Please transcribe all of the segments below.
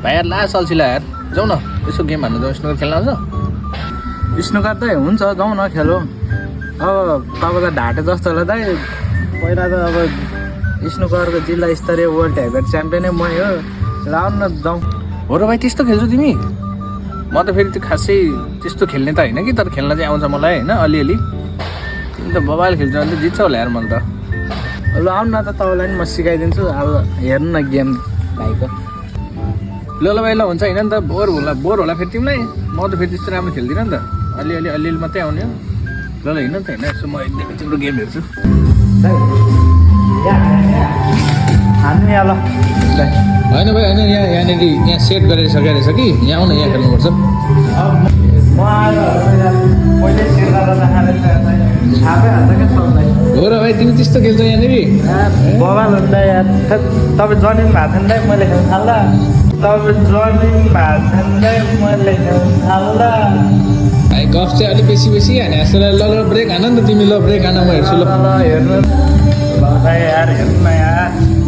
भाइ यार ला चल्छिला यार जाउँ न यसो गेम हान्नु जाउँ स्नुकर खेल्न आउँछ स्नुकर त हुन्छ जाउँ न खेलौँ अब तपाईँलाई ढाँटे जस्तो होला दाइ पहिला त अब स्नुकरको जिल्ला स्तरीय वर्ल्ड हेभीवेट च्याम्पियनै मै हो लाउँ न जाउँ हो र भाइ त्यस्तो खेल्छौ तिमी म त फेरि त्यो खासै त्यस्तो खेल्ने त होइन कि तर खेल्न चाहिँ आउँछ मलाई होइन अलिअलि तिमी त मोबाइल खेल्छौ भने त जित्छौ होला यार मैले त ल आउनु न त तपाईँलाई नि म सिकाइदिन्छु अब हेर्नु न गेम भाइको ल भाइ ल हुन्छ होइन नि त बोर होला फेरि तिमीलाई म त फेरि त्यस्तो राम्रो खेल्दिनँ नि त अलिअलि मात्रै आउने हो ल हिँड्न त होइन यसो म एकदमै तिम्रो गेम हेर्छु हान्नु यहाँ ल होइन भाइ होइन यहाँ सेट गरेर सकेको रहेछ कि यहाँ आउन यहाँ खेल्नुपर्छ म आएर पहिले सेट गरेर छापै हाल्छ क्या सबलाई हो र भाइ तिमी त्यस्तो खेल्छौ यहाँनिर बवाल हुन्छ यार तपाईँ जनिङ भएको थियो नि मैले खेल्नु थाल्दा तपाईँ जनिङ भएको थियो नि मैले खेल्नु थाल्दा भाइ गफ चाहिँ अलिक बेसी हाने जस्तो ल ब्रेक हान नि त तिमी ल ब्रेक हान म हेर्छु ल हेर्नु ल यार हेर्नु न यार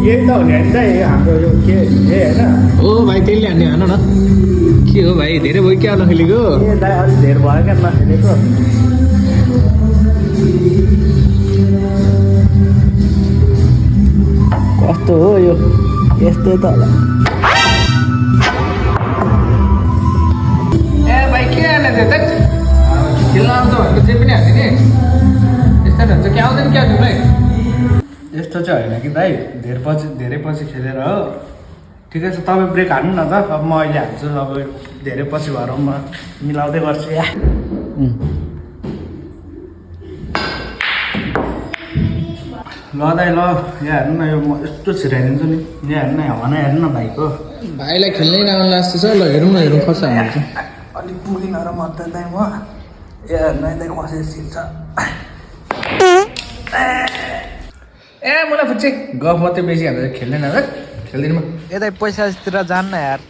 यही त हो नि होइन हाम्रो यो के होइन हो भाइ त्यसले हान्ने हान न के हो भाइ धेरै भयो क्या नखेलेको ए दाइ अलिक धेरै भयो क्या नखेलेको कस्तो हो यो यस्तै त होला ए भाइ के हाने त्यो त खेल्न आउँछ भनेको जे पनि हाने नि यस्तो हुन्छ कि आउँदैन क्या तिमीलाई यस्तो चाहिँ होइन कि दाइ धेरै पछि खेलेर हो ठिकै छ तपाईँ ब्रेक हान्नु न त अब म अहिले हान्छु अब धेरै पछि भएर म मिलाउँदै गर्छु या ल दाइ ल यहाँ हेर्नु न यो म यस्तो छिराइदिन्छु नि यहाँ हेर्नु न हावा हेर्नु न भाइको भाइलाई खेल्नै नआउनु लाग्छ छ ल हेरौँ कसो हान्छ अलिक पुगिन र मर्दैन दाइ म ए हेर्नु दाइ कसरी छिर्छ ए मलाई फुच्चे गफ मात्रै बेसी हाल्छ खेल्दैन खेल्दिनँ म यतै पैसातिर जान्न यार